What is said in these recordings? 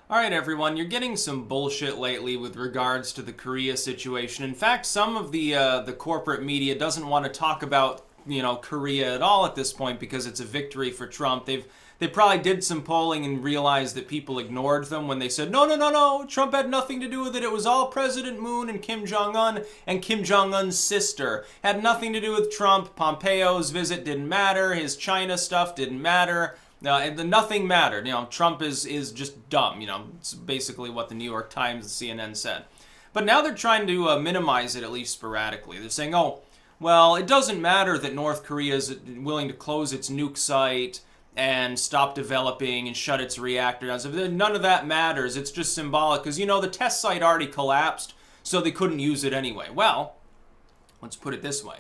All right, everyone, you're getting some bullshit lately with regards to the Korea situation. In fact, some of the corporate media doesn't want to talk about Korea at all at this point because it's a victory for Trump. They probably did some polling and realized that people ignored them when they said no, Trump had nothing to do with it. It was all President Moon and Kim Jong Un and Kim Jong Un's sister. Had nothing to do with Trump. Pompeo's visit didn't matter. His China stuff didn't matter. Nothing mattered. Trump is just dumb. It's basically what the New York Times and CNN said. But now they're trying to minimize it, at least sporadically. They're saying, oh, well, it doesn't matter that North Korea is willing to close its nuke site and stop developing and shut its reactor down. None of that matters. It's just symbolic because, the test site already collapsed, so they couldn't use it anyway. Well, let's put it this way.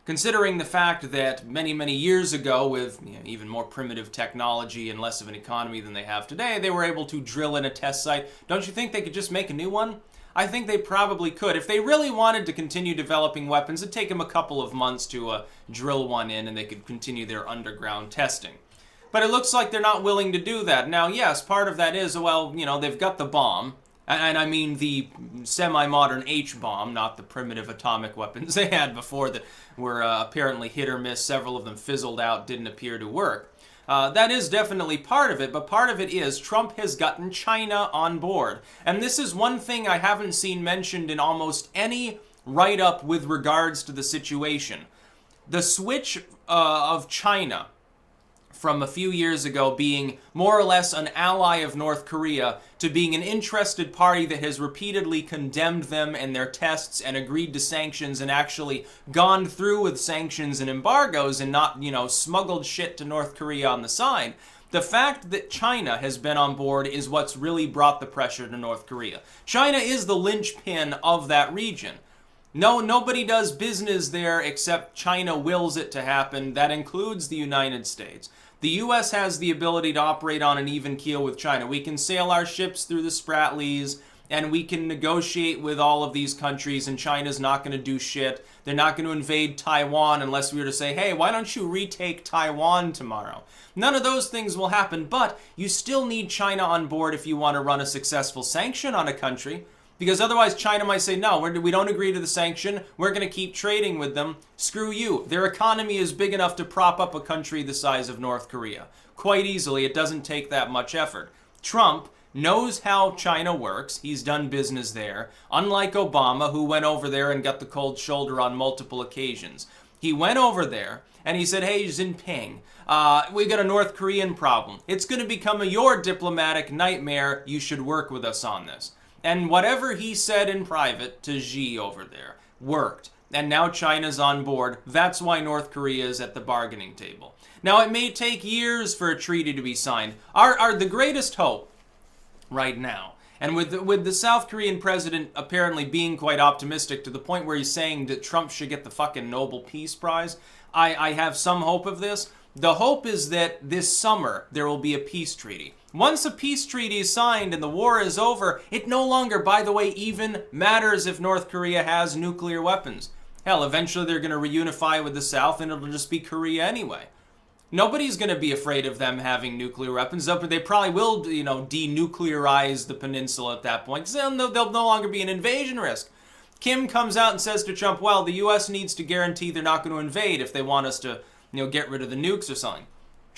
Considering the fact that many, many years ago, with even more primitive technology and less of an economy than they have today, they were able to drill in a test site, don't you think they could just make a new one? I think they probably could. If they really wanted to continue developing weapons, it'd take them a couple of months to drill one in and they could continue their underground testing. But it looks like they're not willing to do that. Now, yes, part of that is, well, they've got the bomb. And I mean the semi-modern H-bomb, not the primitive atomic weapons they had before that were apparently hit or miss. Several of them fizzled out, didn't appear to work. That is definitely part of it, but part of it is Trump has gotten China on board. And this is one thing I haven't seen mentioned in almost any write-up with regards to the situation. The switch of China from a few years ago being more or less an ally of North Korea to being an interested party that has repeatedly condemned them and their tests and agreed to sanctions and actually gone through with sanctions and embargoes and not, smuggled shit to North Korea on the side. The fact that China has been on board is what's really brought the pressure to North Korea. China is the linchpin of that region. No, nobody does business there except China wills it to happen. That includes the United States. The U.S. has the ability to operate on an even keel with China. We can sail our ships through the Spratlys, and we can negotiate with all of these countries, and China's not going to do shit. They're not going to invade Taiwan unless we were to say, hey, why don't you retake Taiwan tomorrow? None of those things will happen, but you still need China on board if you want to run a successful sanction on a country. Because otherwise China might say, no, we don't agree to the sanction. We're going to keep trading with them. Screw you. Their economy is big enough to prop up a country the size of North Korea. Quite easily. It doesn't take that much effort. Trump knows how China works. He's done business there. Unlike Obama, who went over there and got the cold shoulder on multiple occasions. He went over there and he said, hey, Jinping, we got a North Korean problem. It's going to become your diplomatic nightmare. You should work with us on this. And whatever he said in private to Xi over there worked. And now China's on board. That's why North Korea is at the bargaining table. Now, it may take years for a treaty to be signed. The greatest hope right now, and with the South Korean president apparently being quite optimistic to the point where he's saying that Trump should get the fucking Nobel Peace Prize, I have some hope of this. The hope is that this summer there will be a peace treaty. Once a peace treaty is signed and the war is over, it no longer, by the way, even matters if North Korea has nuclear weapons. Hell, eventually they're going to reunify with the South and it'll just be Korea anyway. Nobody's going to be afraid of them having nuclear weapons. They probably will, denuclearize the peninsula at that point. They'll no longer be an invasion risk. Kim comes out and says to Trump, well, the U.S. needs to guarantee they're not going to invade if they want us to, get rid of the nukes or something.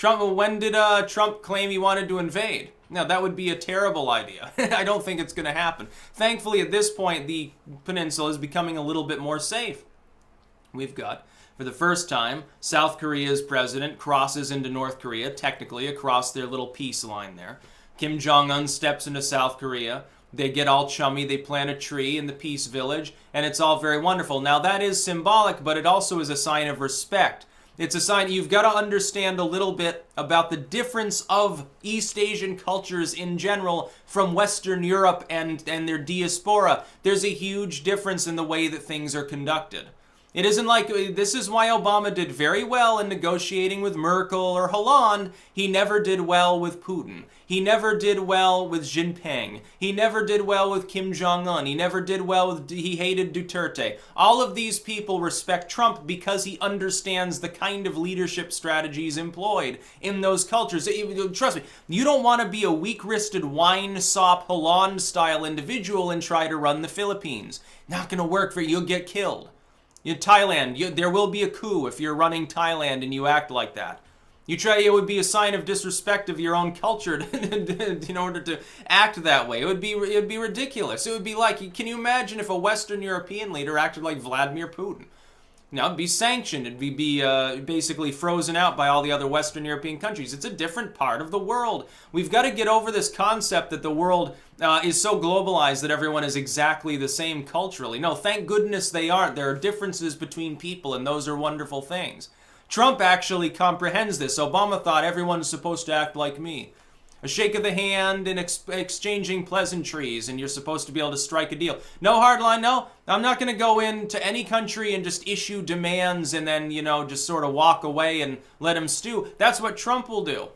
When did Trump claim he wanted to invade? Now, that would be a terrible idea. I don't think it's going to happen. Thankfully, at this point, the peninsula is becoming a little bit more safe. We've got, for the first time, South Korea's president crosses into North Korea, technically across their little peace line there. Kim Jong-un steps into South Korea. They get all chummy, they plant a tree in the peace village, and it's all very wonderful. Now, that is symbolic, but it also is a sign of respect. It's a sign you've got to understand a little bit about the difference of East Asian cultures in general from Western Europe and their diaspora. There's a huge difference in the way that things are conducted. It isn't like, this is why Obama did very well in negotiating with Merkel or Hollande. He never did well with Putin. He never did well with Jinping. He never did well with Kim Jong-un. He never did well with, he hated Duterte. All of these people respect Trump because he understands the kind of leadership strategies employed in those cultures. Trust me, you don't want to be a weak-wristed wine-sop Hollande-style individual and try to run the Philippines. Not going to work for you. You'll get killed. In Thailand, there will be a coup if you're running Thailand and you act like that. It would be a sign of disrespect of your own culture in order to act that way. It would be ridiculous. It would be like, can you imagine if a Western European leader acted like Vladimir Putin? Now, it'd be sanctioned. It'd be basically frozen out by all the other Western European countries. It's a different part of the world. We've got to get over this concept that the world is so globalized that everyone is exactly the same culturally. No, thank goodness they aren't. There are differences between people, and those are wonderful things. Trump actually comprehends this. Obama thought everyone's supposed to act like me. A shake of the hand and exchanging pleasantries, and you're supposed to be able to strike a deal. No hardline, no. I'm not going to go into any country and just issue demands and then, just sort of walk away and let him stew. That's what Trump will do.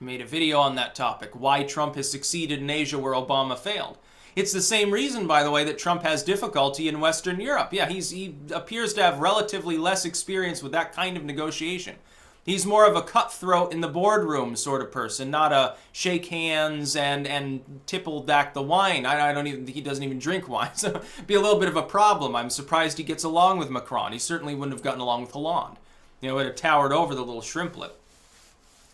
I made a video on that topic, why Trump has succeeded in Asia where Obama failed. It's the same reason, by the way, that Trump has difficulty in Western Europe. Yeah, he appears to have relatively less experience with that kind of negotiation. He's more of a cutthroat in the boardroom sort of person, not a shake hands and tipple back the wine. He doesn't even drink wine, so it'd be a little bit of a problem. I'm surprised he gets along with Macron. He certainly wouldn't have gotten along with Hollande. It would have towered over the little shrimplet.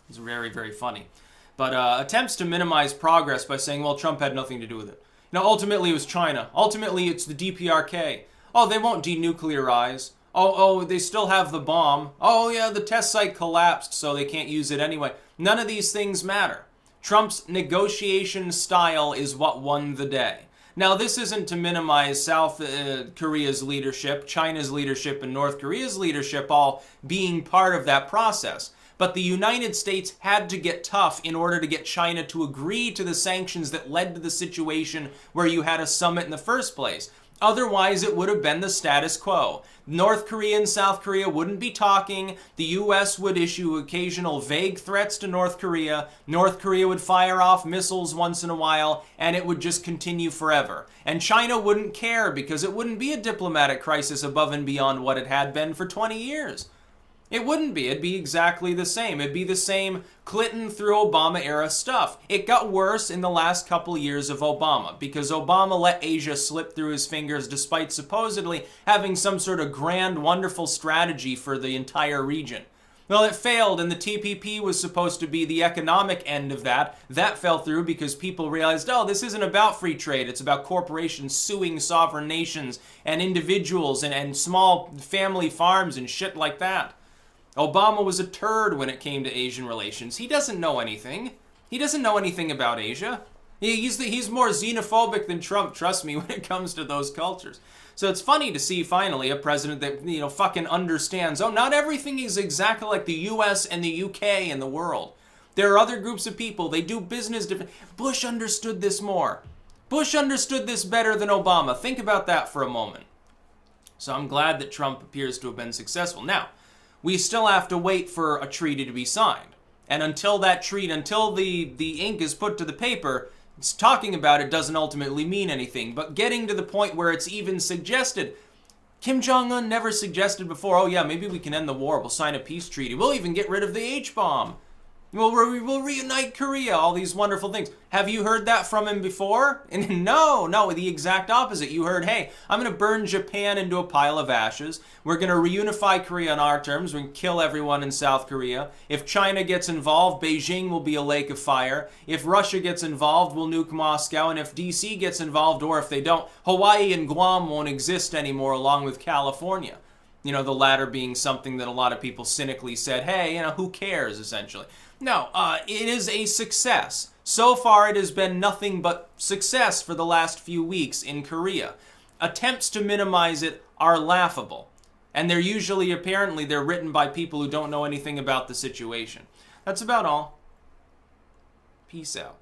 It's very, very funny. But attempts to minimize progress by saying, well, Trump had nothing to do with it. Ultimately it was China. Ultimately it's the DPRK. Oh, they won't denuclearize. Oh, they still have the bomb. Oh, yeah, the test site collapsed, so they can't use it anyway. None of these things matter. Trump's negotiation style is what won the day. Now, this isn't to minimize South Korea's leadership, China's leadership, and North Korea's leadership all being part of that process. But the United States had to get tough in order to get China to agree to the sanctions that led to the situation where you had a summit in the first place. Otherwise, it would have been the status quo. North Korea and South Korea wouldn't be talking. The U.S. would issue occasional vague threats to North Korea. North Korea would fire off missiles once in a while, and it would just continue forever. And China wouldn't care because it wouldn't be a diplomatic crisis above and beyond what it had been for 20 years. It wouldn't be. It'd be exactly the same. It'd be the same Clinton through Obama era stuff. It got worse in the last couple years of Obama because Obama let Asia slip through his fingers despite supposedly having some sort of grand, wonderful strategy for the entire region. Well, it failed, and the TPP was supposed to be the economic end of that. That fell through because people realized, oh, this isn't about free trade. It's about corporations suing sovereign nations and individuals and small family farms and shit like that. Obama was a turd when it came to Asian relations. He doesn't know anything. He doesn't know anything about Asia. He's more xenophobic than Trump, trust me, when it comes to those cultures. So it's funny to see finally a president that, fucking understands, oh, not everything is exactly like the US and the UK and the world. There are other groups of people. They do business different. Bush understood this more. Bush understood this better than Obama. Think about that for a moment. So I'm glad that Trump appears to have been successful. Now, we still have to wait for a treaty to be signed. And until the ink is put to the paper, talking about it doesn't ultimately mean anything. But getting to the point where it's even suggested, Kim Jong-un never suggested before, oh yeah, maybe we can end the war, we'll sign a peace treaty, we'll even get rid of the H-bomb. We'll reunite Korea, all these wonderful things. Have you heard that from him before? And no, the exact opposite. You heard, hey, I'm going to burn Japan into a pile of ashes. We're going to reunify Korea on our terms. We're going to kill everyone in South Korea. If China gets involved, Beijing will be a lake of fire. If Russia gets involved, we'll nuke Moscow. And if DC gets involved, or if they don't, Hawaii and Guam won't exist anymore along with California. The latter being something that a lot of people cynically said, hey, who cares, essentially. No, it is a success. So far, it has been nothing but success for the last few weeks in Korea. Attempts to minimize it are laughable. And they're usually, apparently, they're written by people who don't know anything about the situation. That's about all. Peace out.